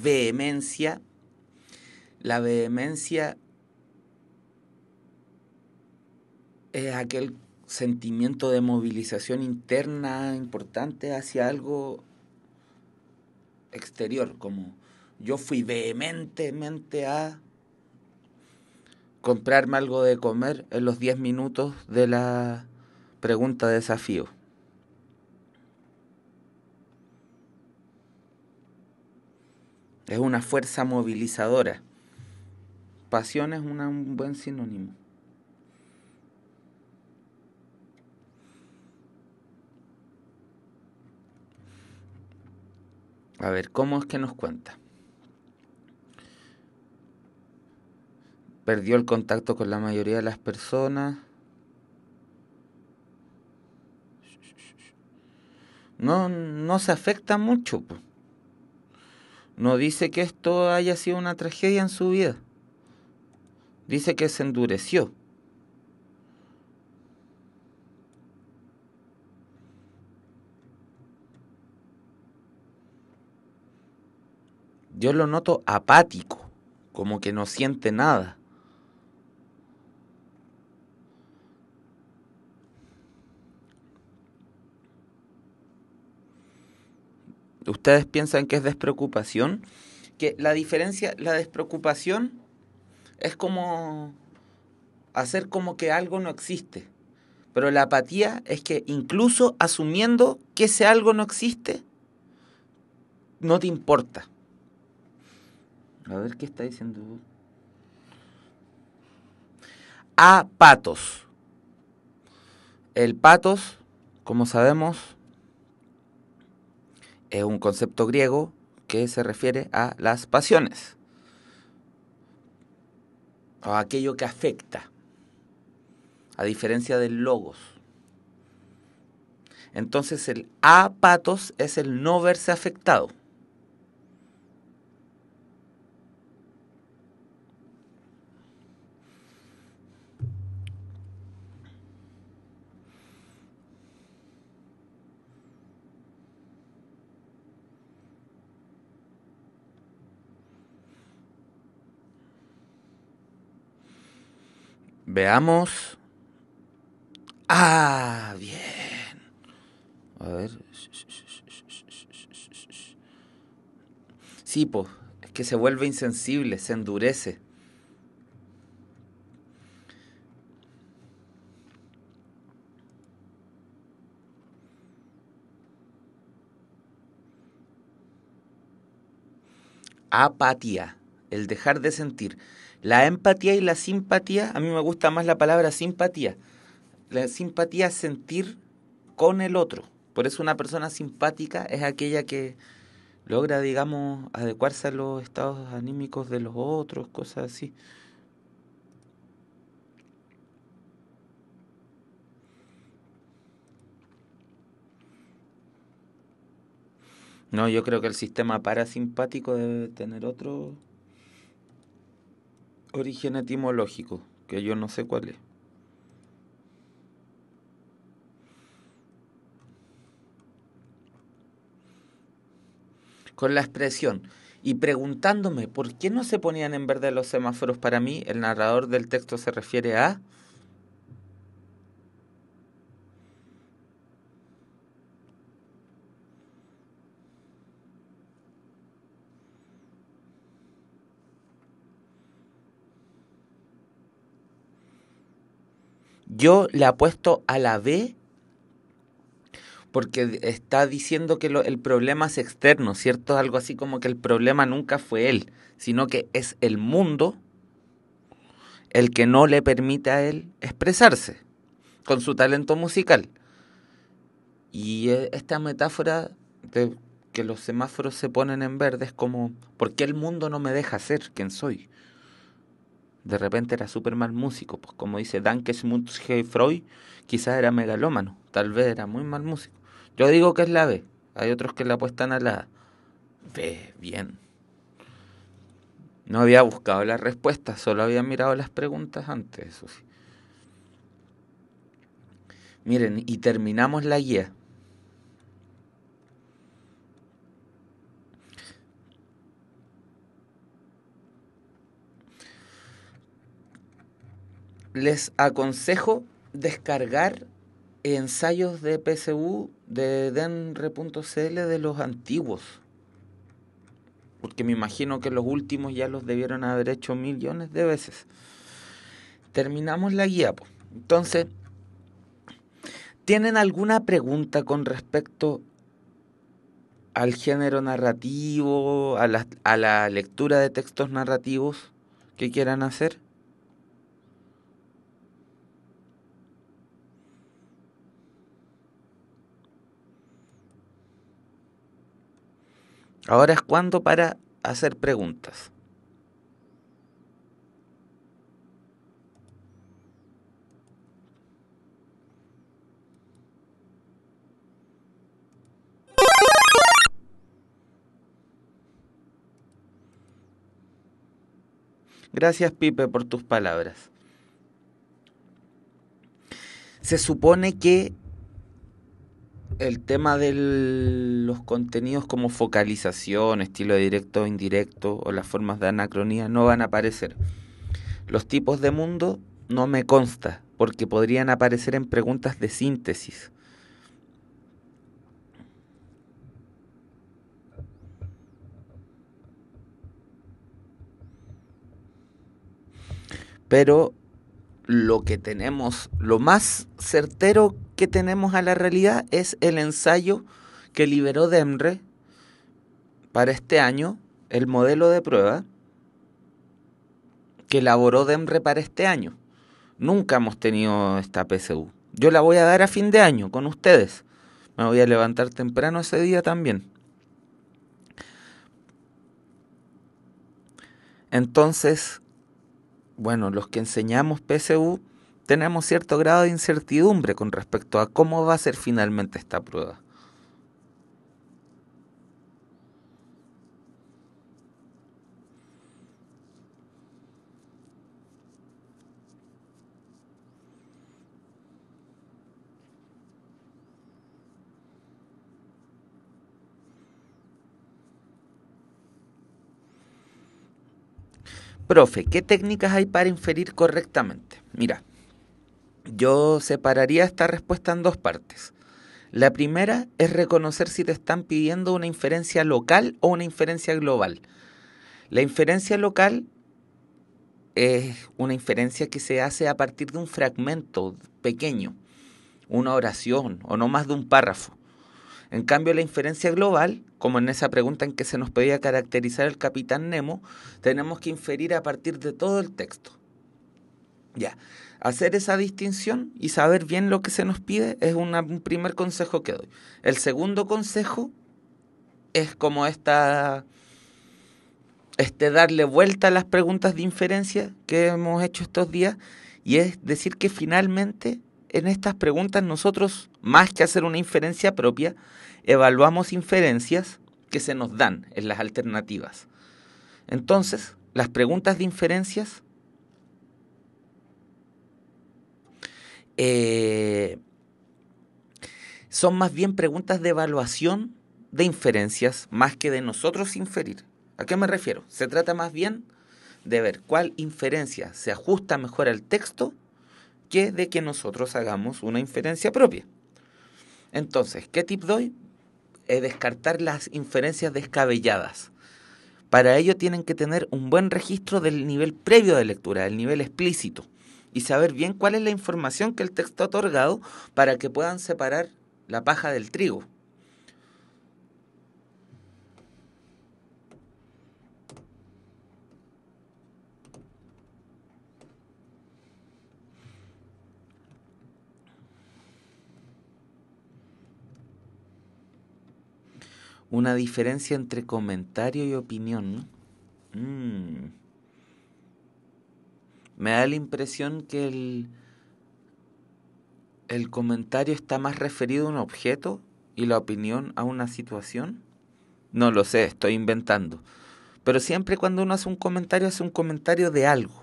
Vehemencia. La vehemencia es aquel sentimiento de movilización interna importante hacia algo exterior, como yo fui vehementemente a comprarme algo de comer en los 10 minutos de la pregunta de desafío. Es una fuerza movilizadora. Pasión es un buen sinónimo. A ver, ¿cómo es que nos cuenta? Perdió el contacto con la mayoría de las personas. No se afecta mucho, pues. No dice que esto haya sido una tragedia en su vida. Dice que se endureció. Yo lo noto apático, como que no siente nada. ¿Ustedes piensan que es despreocupación? Que la diferencia, la despreocupación es como hacer como que algo no existe. Pero la apatía es que incluso asumiendo que ese algo no existe, no te importa. A ver qué está diciendo. Apatos. El patos, como sabemos, es un concepto griego que se refiere a las pasiones, a aquello que afecta, a diferencia del logos. Entonces el apatos es el no verse afectado. Veamos. Ah, bien. A ver. Sí, pues, es que se vuelve insensible, se endurece. Apatía, el dejar de sentir. La empatía y la simpatía, a mí me gusta más la palabra simpatía. La simpatía es sentir con el otro. Por eso una persona simpática es aquella que logra, digamos, adecuarse a los estados anímicos de los otros, cosas así. No, yo creo que el sistema parasimpático debe tener otro origen etimológico, que yo no sé cuál es. Con la expresión y preguntándome por qué no se ponían en verde los semáforos para mí, el narrador del texto se refiere a... Yo le apuesto a la B porque está diciendo que el problema es externo, ¿cierto? Algo así como que el problema nunca fue él, sino que es el mundo el que no le permite a él expresarse con su talento musical. Y esta metáfora de que los semáforos se ponen en verde es como, ¿por qué el mundo no me deja ser quien soy? De repente era súper mal músico, pues como dice Danke Schmutzke Freud, quizás era megalómano, tal vez era muy mal músico. Yo digo que es la B, hay otros que le apuestan a la B, bien. No había buscado las respuestas, solo había mirado las preguntas antes, eso sí. Miren, y terminamos la guía. Les aconsejo descargar ensayos de PSU de denre.cl de los antiguos, porque me imagino que los últimos ya los debieron haber hecho millones de veces. Terminamos la guía, pues. Entonces, ¿tienen alguna pregunta con respecto al género narrativo, a la lectura de textos narrativos que quieran hacer? Ahora es cuando para hacer preguntas. Gracias, Pipe, por tus palabras. Se supone que el tema de los contenidos como focalización, estilo directo o indirecto o las formas de anacronía no van a aparecer. Los tipos de mundo no me consta, porque podrían aparecer en preguntas de síntesis. Pero lo que tenemos, lo más certero que tenemos a la realidad es el ensayo que liberó Demre para este año, el modelo de prueba que elaboró Demre para este año. Nunca hemos tenido esta PSU. Yo la voy a dar a fin de año con ustedes. Me voy a levantar temprano ese día también. Entonces, bueno, los que enseñamos PSU tenemos cierto grado de incertidumbre con respecto a cómo va a ser finalmente esta prueba. Profe, ¿qué técnicas hay para inferir correctamente? Mira, yo separaría esta respuesta en dos partes. La primera es reconocer si te están pidiendo una inferencia local o una inferencia global. La inferencia local es una inferencia que se hace a partir de un fragmento pequeño, una oración o no más de un párrafo. En cambio, la inferencia global, como en esa pregunta en que se nos pedía caracterizar el Capitán Nemo, tenemos que inferir a partir de todo el texto. Ya, hacer esa distinción y saber bien lo que se nos pide es un primer consejo que doy. El segundo consejo es como darle vuelta a las preguntas de inferencia que hemos hecho estos días, y es decir que finalmente en estas preguntas nosotros, más que hacer una inferencia propia, evaluamos inferencias que se nos dan en las alternativas. Entonces, las preguntas de inferencias son más bien preguntas de evaluación de inferencias más que de nosotros inferir. ¿A qué me refiero? Se trata más bien de ver cuál inferencia se ajusta mejor al texto que de que nosotros hagamos una inferencia propia. Entonces, ¿qué tip doy? Descartar las inferencias descabelladas. Para ello tienen que tener un buen registro del nivel previo de lectura, del nivel explícito, y saber bien cuál es la información que el texto ha otorgado para que puedan separar la paja del trigo. Una diferencia entre comentario y opinión, ¿no? Me da la impresión que el comentario está más referido a un objeto y la opinión a una situación. No lo sé, estoy inventando. Pero siempre cuando uno hace un comentario de algo.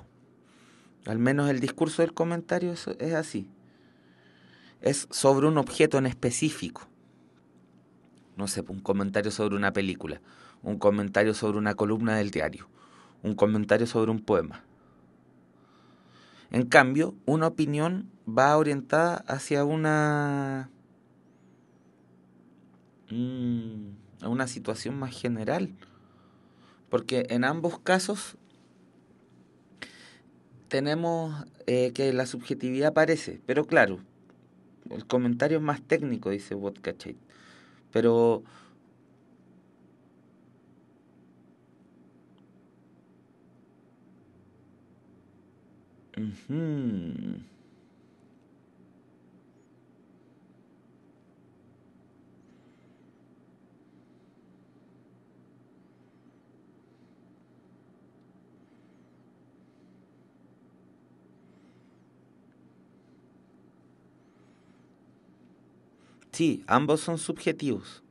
Al menos el discurso del comentario es así. Es sobre un objeto en específico. No sé, un comentario sobre una película, un comentario sobre una columna del diario, un comentario sobre un poema. En cambio, una opinión va orientada hacia a una situación más general. Porque en ambos casos tenemos que la subjetividad aparece. Pero claro, el comentario es más técnico, dice Botcachet. Pero sí, ambos son subjetivos.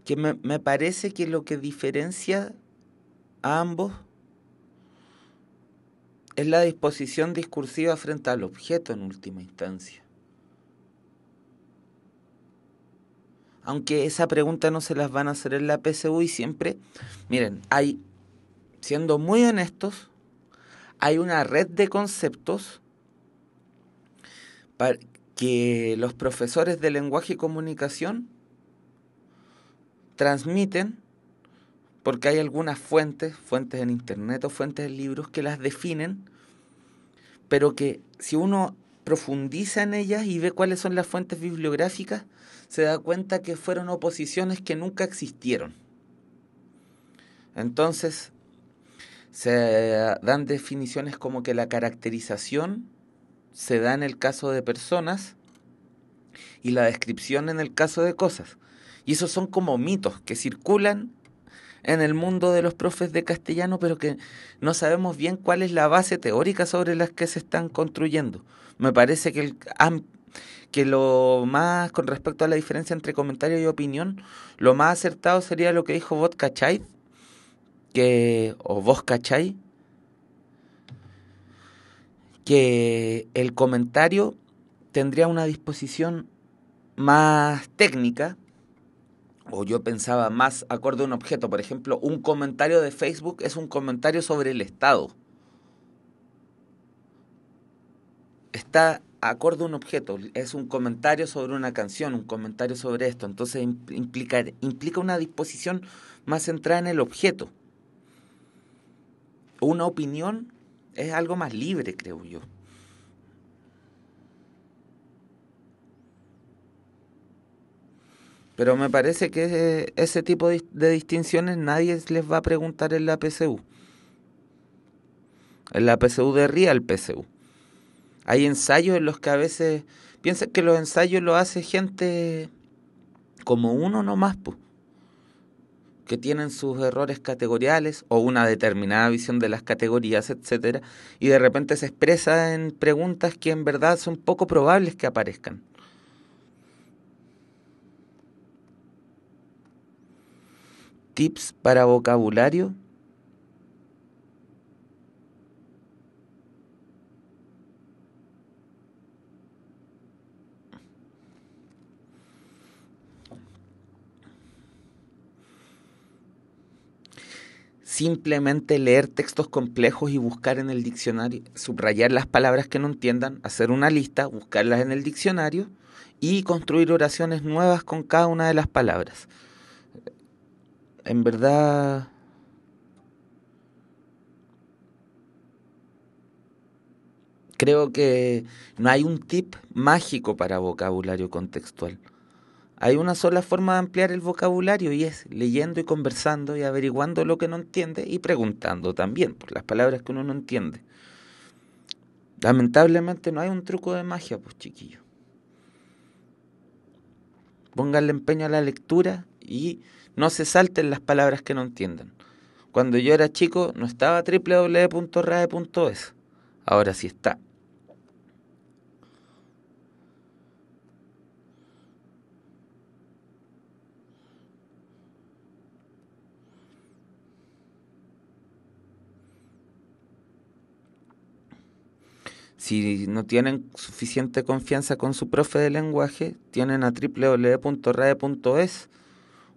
Que me parece que lo que diferencia a ambos es la disposición discursiva frente al objeto en última instancia. Aunque esa pregunta no se las van a hacer en la PSU y siempre, miren, siendo muy honestos, hay una red de conceptos que los profesores de lenguaje y comunicación transmiten, porque hay algunas fuentes en internet o fuentes en libros que las definen, pero que si uno profundiza en ellas y ve cuáles son las fuentes bibliográficas, se da cuenta que fueron oposiciones que nunca existieron. Entonces, se dan definiciones como que la caracterización se da en el caso de personas y la descripción en el caso de cosas. Y esos son como mitos que circulan en el mundo de los profes de castellano, pero que no sabemos bien cuál es la base teórica sobre las que se están construyendo. Me parece que lo más, con respecto a la diferencia entre comentario y opinión, lo más acertado sería lo que dijo Vos Cachai, o Vos Cachai, que el comentario tendría una disposición más técnica, o yo pensaba más acorde a un objeto. Por ejemplo, un comentario de Facebook es un comentario sobre el Estado. Está acorde a un objeto, es un comentario sobre una canción, un comentario sobre esto. Entonces implica una disposición más centrada en el objeto. Una opinión es algo más libre, creo yo. Pero me parece que ese tipo de distinciones nadie les va a preguntar en la PSU. En la PSU de Real PSU. Hay ensayos en los que a veces piensan que los ensayos los hace gente como uno nomás, pues, que tienen sus errores categoriales o una determinada visión de las categorías, etcétera, y de repente se expresa en preguntas que en verdad son poco probables que aparezcan. Tips para vocabulario. Simplemente leer textos complejos y buscar en el diccionario, subrayar las palabras que no entiendan, hacer una lista, buscarlas en el diccionario y construir oraciones nuevas con cada una de las palabras. En verdad, creo que no hay un tip mágico para vocabulario contextual. Hay una sola forma de ampliar el vocabulario y es leyendo y conversando y averiguando lo que no entiende y preguntando también por las palabras que uno no entiende. Lamentablemente no hay un truco de magia, pues chiquillos. Pónganle empeño a la lectura y no se salten las palabras que no entiendan. Cuando yo era chico no estaba www.rae.es. Ahora sí está. Si no tienen suficiente confianza con su profe de lenguaje, tienen a www.rae.es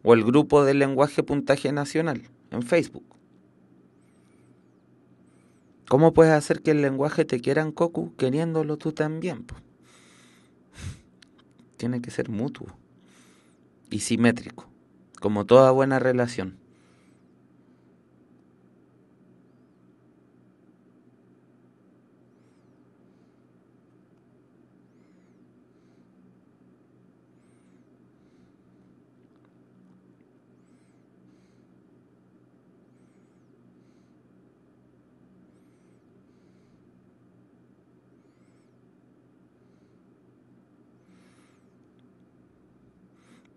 o el grupo de lenguaje Puntaje Nacional en Facebook. ¿Cómo puedes hacer que el lenguaje te quiera en Cocu queriéndolo tú también? Po? Tiene que ser mutuo y simétrico, como toda buena relación.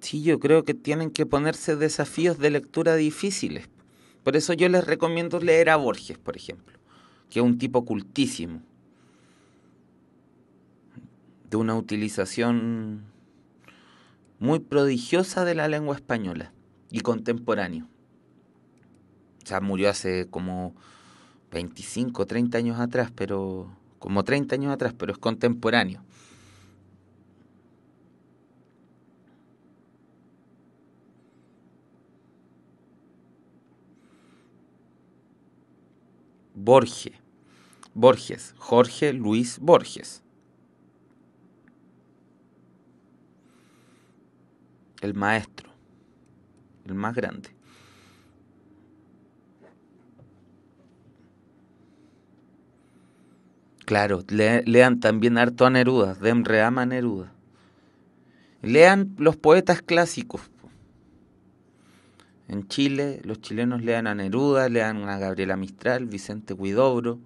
Sí, yo creo que tienen que ponerse desafíos de lectura difíciles. Por eso yo les recomiendo leer a Borges, por ejemplo, que es un tipo cultísimo, de una utilización muy prodigiosa de la lengua española y contemporáneo. O sea, murió hace como 25, 30 años atrás, pero como 30 años atrás, pero es contemporáneo. Borges, Borges, Jorge Luis Borges, el maestro, el más grande. Claro, lean también harto a Neruda, Dem Reama Neruda. Lean los poetas clásicos. En Chile, los chilenos lean a Neruda, lean a Gabriela Mistral, Vicente Huidobro,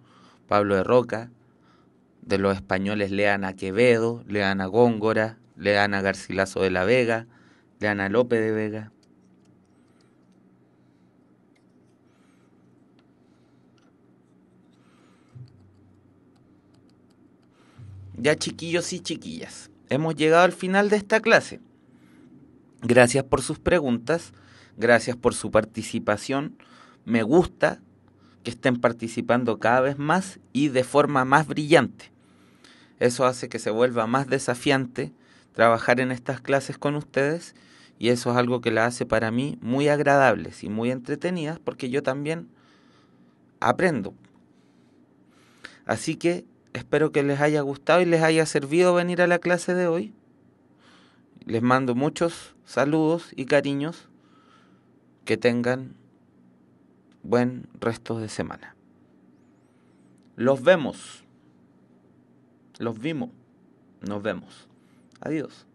Pablo de Roca. De los españoles lean a Quevedo, lean a Góngora, lean a Garcilaso de la Vega, lean a Lope de Vega. Ya chiquillos y chiquillas, hemos llegado al final de esta clase. Gracias por sus preguntas, gracias por su participación. Me gusta que estén participando cada vez más y de forma más brillante. Eso hace que se vuelva más desafiante trabajar en estas clases con ustedes y eso es algo que la hace para mí muy agradables y muy entretenidas porque yo también aprendo. Así que espero que les haya gustado y les haya servido venir a la clase de hoy. Les mando muchos saludos y cariños. Que tengan buen resto de semana. Los vemos. Los vimos. Nos vemos. Adiós.